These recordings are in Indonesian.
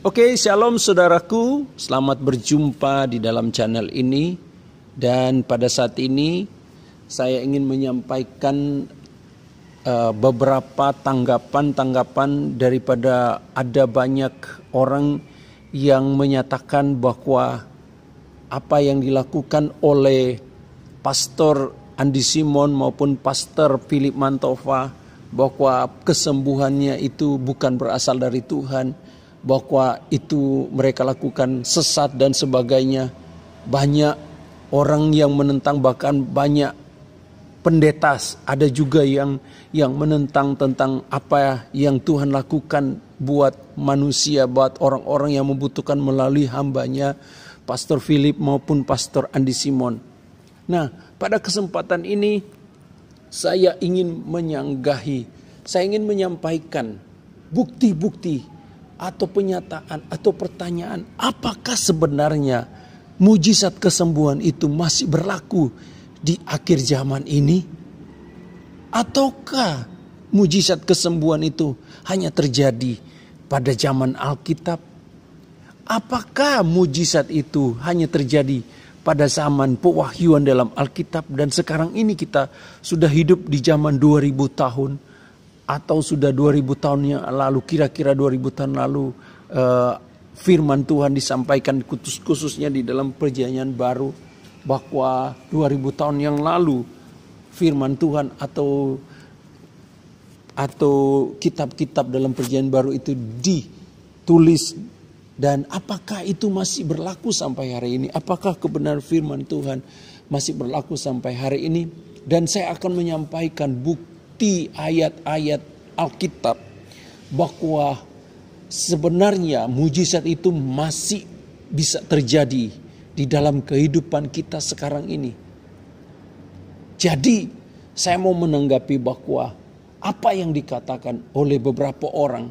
Oke, shalom saudaraku, selamat berjumpa di dalam channel ini. Dan pada saat ini saya ingin menyampaikan beberapa tanggapan daripada ada banyak orang yang menyatakan bahwa apa yang dilakukan oleh Pastor Andi Simon maupun Pastor Philip Mantova, bahwa kesembuhannya itu bukan berasal dari Tuhan, bahwa itu mereka lakukan sesat dan sebagainya. Banyak orang yang menentang, bahkan banyak pendeta ada juga yang menentang tentang apa yang Tuhan lakukan buat manusia, buat orang-orang yang membutuhkan melalui hambanya Pastor Philip maupun Pastor Andi Simon. Nah, pada kesempatan ini saya ingin saya ingin menyampaikan bukti-bukti atau penyataan atau pertanyaan, apakah sebenarnya mujizat kesembuhan itu masih berlaku di akhir zaman ini? Ataukah mujizat kesembuhan itu hanya terjadi pada zaman Alkitab? Apakah mujizat itu hanya terjadi pada zaman pewahyuan dalam Alkitab, dan sekarang ini kita sudah hidup di zaman 2000 tahun? Atau sudah 2000 tahun yang lalu, kira-kira 2000 tahun lalu firman Tuhan disampaikan khususnya di dalam perjanjian baru, bahwa 2000 tahun yang lalu firman Tuhan atau kitab-kitab dalam perjanjian baru itu ditulis, dan apakah itu masih berlaku sampai hari ini? Apakah kebenaran firman Tuhan masih berlaku sampai hari ini? Dan saya akan menyampaikan bukti ayat-ayat Alkitab bahwa sebenarnya mujizat itu masih bisa terjadi di dalam kehidupan kita sekarang ini. Jadi saya mau menanggapi bahwa apa yang dikatakan oleh beberapa orang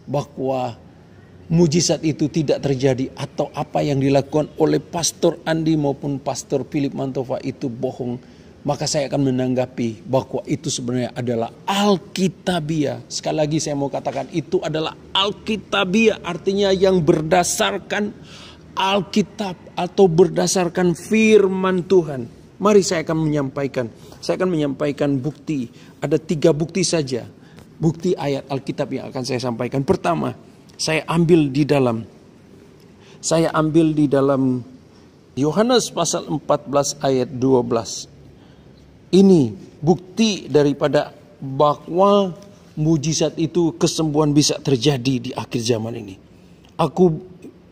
bahwa mujizat itu tidak terjadi, atau apa yang dilakukan oleh Pastor Andi maupun Pastor Philip Mantova itu bohong, maka saya akan menanggapi bahwa itu sebenarnya adalah Alkitabiah. Sekali lagi saya mau katakan, itu adalah Alkitabiah, artinya yang berdasarkan Alkitab atau berdasarkan firman Tuhan. Mari saya akan menyampaikan bukti. Ada 3 bukti saja, bukti ayat Alkitab yang akan saya sampaikan. Pertama, saya ambil di dalam Yohanes pasal 14 ayat 12. Ini bukti daripada bahwa mujizat itu, kesembuhan bisa terjadi di akhir zaman ini. Aku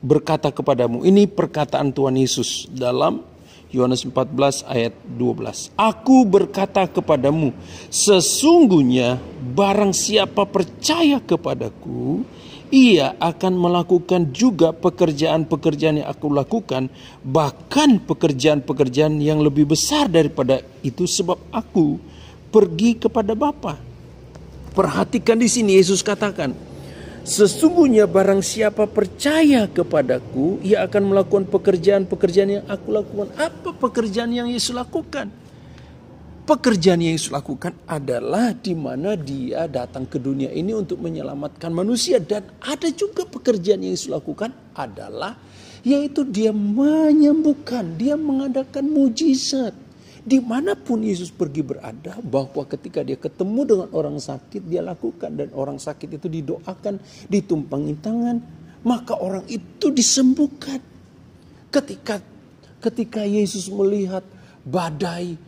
berkata kepadamu, ini perkataan Tuhan Yesus dalam Yohanes 14 ayat 12. Aku berkata kepadamu, sesungguhnya barang siapa percaya kepadaku, ia akan melakukan juga pekerjaan-pekerjaan yang aku lakukan, bahkan pekerjaan-pekerjaan yang lebih besar daripada itu, sebab aku pergi kepada Bapa. Perhatikan di sini Yesus katakan, sesungguhnya barang siapa percaya kepadaku, ia akan melakukan pekerjaan-pekerjaan yang aku lakukan. Apa pekerjaan yang Yesus lakukan? Pekerjaan yang Yesus lakukan adalah di mana dia datang ke dunia ini untuk menyelamatkan manusia. Dan ada juga pekerjaan yang Yesus lakukan adalah, yaitu dia menyembuhkan, dia mengadakan mujizat. Dimanapun Yesus pergi berada, bahwa ketika dia ketemu dengan orang sakit, dia lakukan. Dan orang sakit itu didoakan, ditumpangi tangan, maka orang itu disembuhkan. Ketika Yesus melihat badai,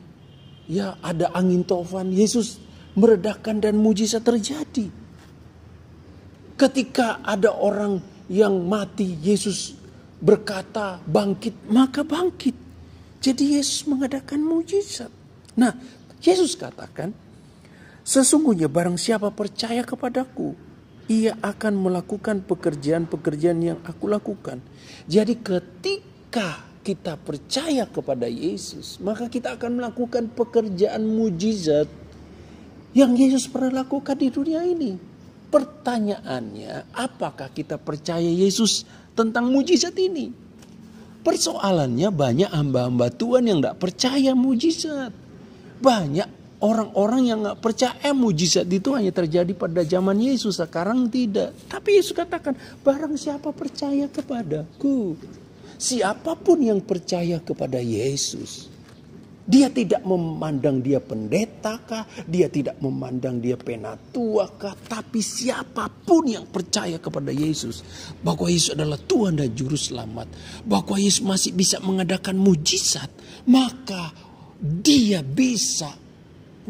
ya ada angin tofan, Yesus meredakan dan mujizat terjadi. Ketika ada orang yang mati, Yesus berkata bangkit, maka bangkit. Jadi Yesus mengadakan mujizat. Nah, Yesus katakan, sesungguhnya barang siapa percaya kepadaku, ia akan melakukan pekerjaan-pekerjaan yang aku lakukan. Jadi ketika kita percaya kepada Yesus, maka kita akan melakukan pekerjaan mujizat yang Yesus pernah lakukan di dunia ini. Pertanyaannya, apakah kita percaya Yesus tentang mujizat ini? Persoalannya banyak hamba-hamba Tuhan yang tidak percaya mujizat. Banyak orang-orang yang gak percaya mujizat itu hanya terjadi pada zaman Yesus. Sekarang tidak. Tapi Yesus katakan, barang siapa percaya kepadaku. Siapapun yang percaya kepada Yesus. Dia tidak memandang dia pendeta kah, dia tidak memandang dia penatua kah, tapi siapapun yang percaya kepada Yesus, bahwa Yesus adalah Tuhan dan Juru Selamat, bahwa Yesus masih bisa mengadakan mujizat, maka dia bisa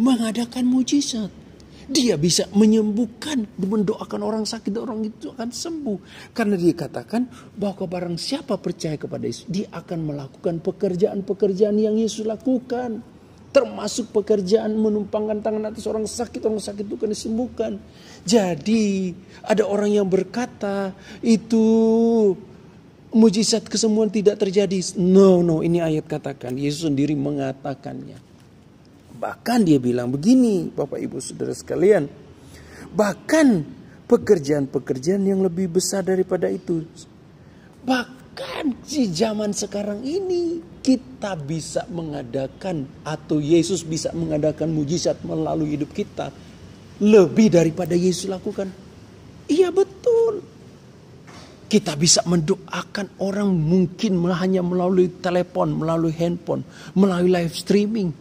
mengadakan mujizat. Dia bisa menyembuhkan, mendoakan orang sakit, orang itu akan sembuh. Karena dia katakan bahwa barang siapa percaya kepada Yesus, dia akan melakukan pekerjaan-pekerjaan yang Yesus lakukan. Termasuk pekerjaan menumpangkan tangan atas orang sakit itu akan disembuhkan. Jadi ada orang yang berkata itu mujizat kesembuhan tidak terjadi. No, ini ayat katakan. Yesus sendiri mengatakannya. Bahkan dia bilang begini, Bapak Ibu Saudara sekalian. Bahkan pekerjaan-pekerjaan yang lebih besar daripada itu. Bahkan di zaman sekarang ini kita bisa mengadakan atau Yesus bisa mengadakan mujizat melalui hidup kita. Lebih daripada Yesus lakukan. Iya betul. Kita bisa mendoakan orang mungkin hanya melalui telepon, melalui handphone, melalui live streaming.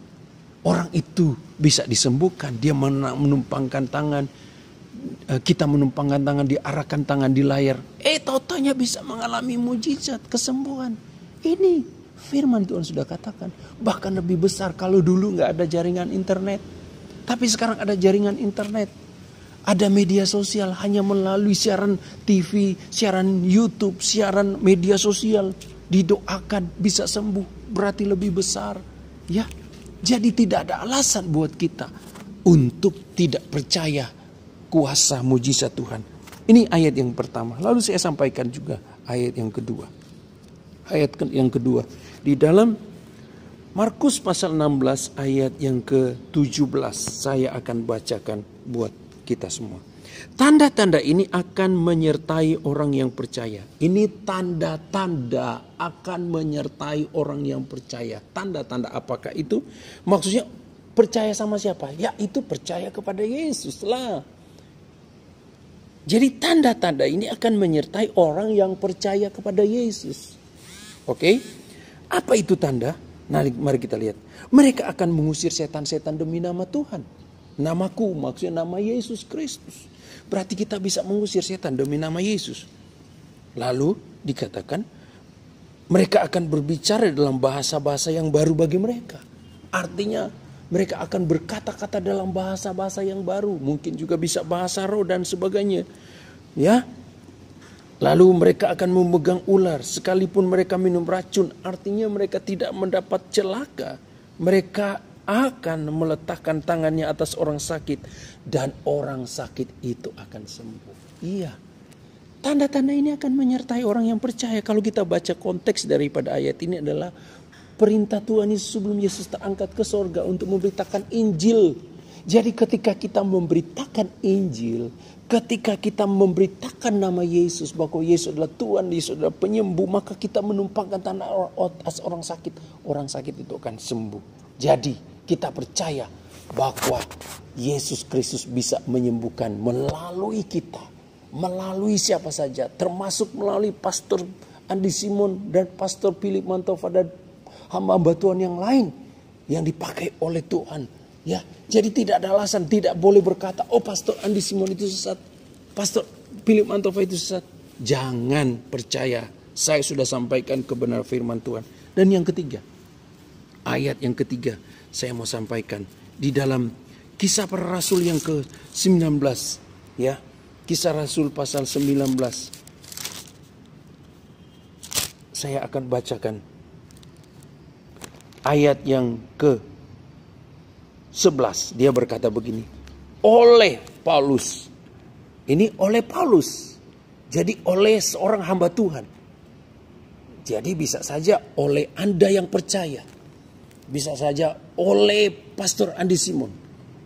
Orang itu bisa disembuhkan. Dia menumpangkan tangan. Kita menumpangkan tangan, diarahkan tangan di layar. Taunya bisa mengalami mujizat, kesembuhan. Ini firman Tuhan sudah katakan. Bahkan lebih besar kalau dulu gak ada jaringan internet. Tapi sekarang ada jaringan internet. Ada media sosial hanya melalui siaran TV, siaran YouTube, siaran media sosial. Didoakan bisa sembuh. Berarti lebih besar. Ya. Jadi tidak ada alasan buat kita untuk tidak percaya kuasa mujizat Tuhan. Ini ayat yang pertama. Lalu saya sampaikan juga ayat yang kedua. Ayat yang kedua. Di dalam Markus pasal 16 ayat yang ke-17. Saya akan bacakan buat kita semua. Tanda-tanda ini akan menyertai orang yang percaya. Ini tanda-tanda akan menyertai orang yang percaya. Tanda-tanda apakah itu? Maksudnya percaya sama siapa? Ya itu percaya kepada Yesus lah. Jadi tanda-tanda ini akan menyertai orang yang percaya kepada Yesus. Oke? Apa itu tanda? Nah, mari kita lihat. Mereka akan mengusir setan-setan demi nama Tuhan. Namaku maksudnya nama Yesus Kristus. Berarti kita bisa mengusir setan demi nama Yesus. Lalu dikatakan mereka akan berbicara dalam bahasa-bahasa yang baru bagi mereka. Artinya mereka akan berkata-kata dalam bahasa-bahasa yang baru. Mungkin juga bisa bahasa roh dan sebagainya. Ya. Lalu mereka akan memegang ular sekalipun mereka minum racun. Artinya mereka tidak mendapat celaka. Mereka akan meletakkan tangannya atas orang sakit dan orang sakit itu akan sembuh. Iya. Tanda-tanda ini akan menyertai orang yang percaya. Kalau kita baca konteks daripada ayat ini adalah perintah Tuhan Yesus sebelum Yesus terangkat ke sorga untuk memberitakan Injil. Jadi ketika kita memberitakan Injil, ketika kita memberitakan nama Yesus, bahwa Yesus adalah Tuhan, Yesus adalah penyembuh, maka kita menumpangkan tangan atas orang sakit itu akan sembuh. Jadi kita percaya bahwa Yesus Kristus bisa menyembuhkan melalui kita. Melalui siapa saja. Termasuk melalui Pastor Andi Simon dan Pastor Philip Mantova dan hamba-hamba Tuhan yang lain. Yang dipakai oleh Tuhan. Ya, jadi tidak ada alasan. Tidak boleh berkata, oh Pastor Andi Simon itu sesat. Pastor Philip Mantova itu sesat. Jangan percaya. Saya sudah sampaikan kebenaran firman Tuhan. Dan yang ketiga. Ayat yang ketiga. Saya mau sampaikan di dalam Kisah Para Rasul yang ke-19, ya. Kisah Rasul pasal 19. Saya akan bacakan ayat yang ke-11. Dia berkata begini. Oleh Paulus. Ini oleh Paulus. Jadi oleh seorang hamba Tuhan. Jadi bisa saja oleh Anda yang percaya. Bisa saja oleh Pastor Andi Simon,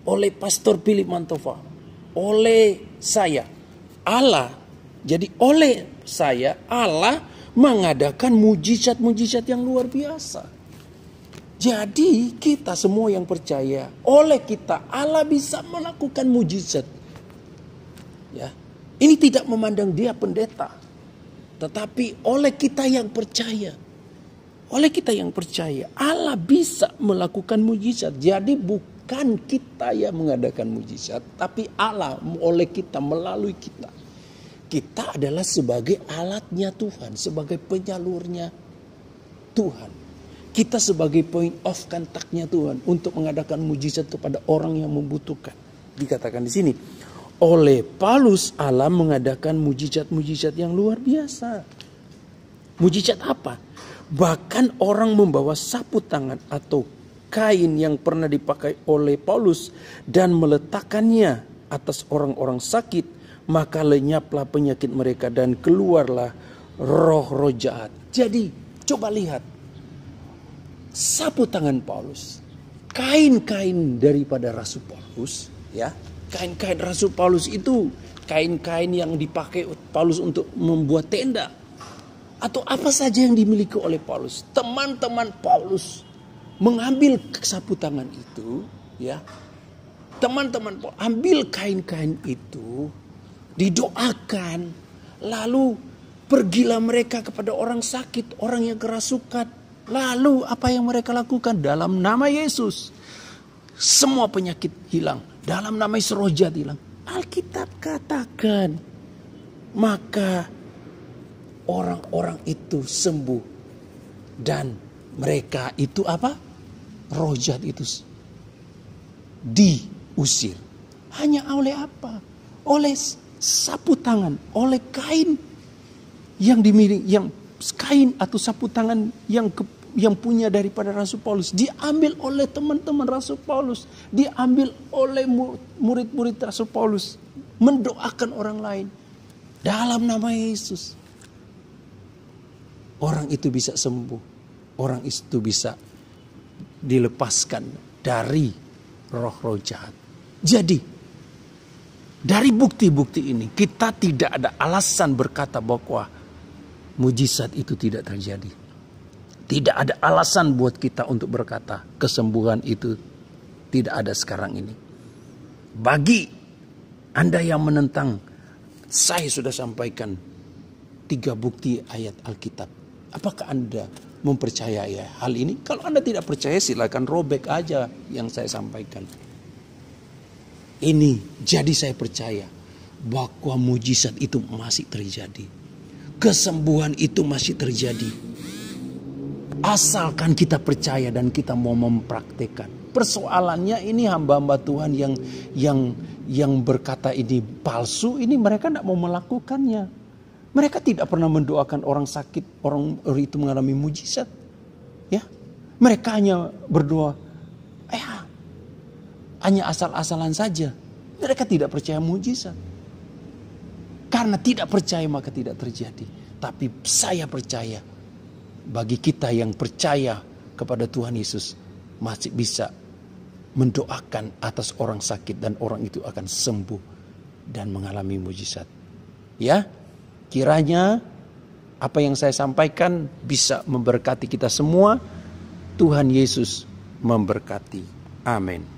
oleh Pastor Philip Mantova, oleh saya. Allah, jadi oleh saya, Allah mengadakan mujizat-mujizat yang luar biasa. Jadi kita semua yang percaya, oleh kita Allah bisa melakukan mujizat. Ya. Ini tidak memandang dia pendeta, tetapi oleh kita yang percaya. Oleh kita yang percaya, Allah bisa melakukan mujizat. Jadi bukan kita yang mengadakan mujizat, tapi Allah oleh kita, melalui kita. Kita adalah sebagai alatnya Tuhan, sebagai penyalurnya Tuhan. Kita sebagai point of contact-nya Tuhan untuk mengadakan mujizat kepada orang yang membutuhkan. Dikatakan di sini, oleh Paulus Allah mengadakan mujizat-mujizat yang luar biasa. Mujizat apa? Bahkan orang membawa sapu tangan atau kain yang pernah dipakai oleh Paulus dan meletakkannya atas orang-orang sakit, maka lenyaplah penyakit mereka dan keluarlah roh-roh jahat. Jadi coba lihat, sapu tangan Paulus, kain-kain daripada Rasul Paulus, ya, kain-kain Rasul Paulus itu kain-kain yang dipakai Paulus untuk membuat tenda. Atau apa saja yang dimiliki oleh Paulus. Teman-teman Paulus mengambil sapu tangan itu, ya. Teman-teman Paulus ambil kain-kain itu, didoakan, lalu pergilah mereka kepada orang sakit, orang yang kerasukan. Lalu apa yang mereka lakukan? Dalam nama Yesus semua penyakit hilang. Dalam nama Yesus roh jahat hilang. Alkitab katakan, maka orang-orang itu sembuh. Dan mereka itu apa? Roh jahat itu diusir. Hanya oleh apa? Oleh sapu tangan, oleh kain yang dimiliki, yang kain atau sapu tangan yang punya daripada Rasul Paulus. Diambil oleh teman-teman Rasul Paulus. Diambil oleh murid-murid Rasul Paulus. Mendoakan orang lain. Dalam nama Yesus. Orang itu bisa sembuh. Orang itu bisa dilepaskan dari roh-roh jahat. Jadi, dari bukti-bukti ini, kita tidak ada alasan berkata bahwa mujizat itu tidak terjadi. Tidak ada alasan buat kita untuk berkata kesembuhan itu tidak ada sekarang ini. Bagi Anda yang menentang, saya sudah sampaikan 3 bukti ayat Alkitab. Apakah Anda mempercayai hal ini? Kalau Anda tidak percaya, silakan robek aja yang saya sampaikan. Ini jadi saya percaya bahwa mujizat itu masih terjadi. Kesembuhan itu masih terjadi. Asalkan kita percaya dan kita mau mempraktekkan. Persoalannya ini hamba-hamba Tuhan yang berkata ini palsu, ini mereka tidak mau melakukannya. Mereka tidak pernah mendoakan orang sakit, orang itu mengalami mujizat. Ya, mereka hanya berdoa, hanya asal-asalan saja. Mereka tidak percaya mujizat. Karena tidak percaya maka tidak terjadi. Tapi saya percaya, bagi kita yang percaya kepada Tuhan Yesus, masih bisa mendoakan atas orang sakit dan orang itu akan sembuh dan mengalami mujizat. Ya, kiranya apa yang saya sampaikan bisa memberkati kita semua. Tuhan Yesus memberkati. Amin.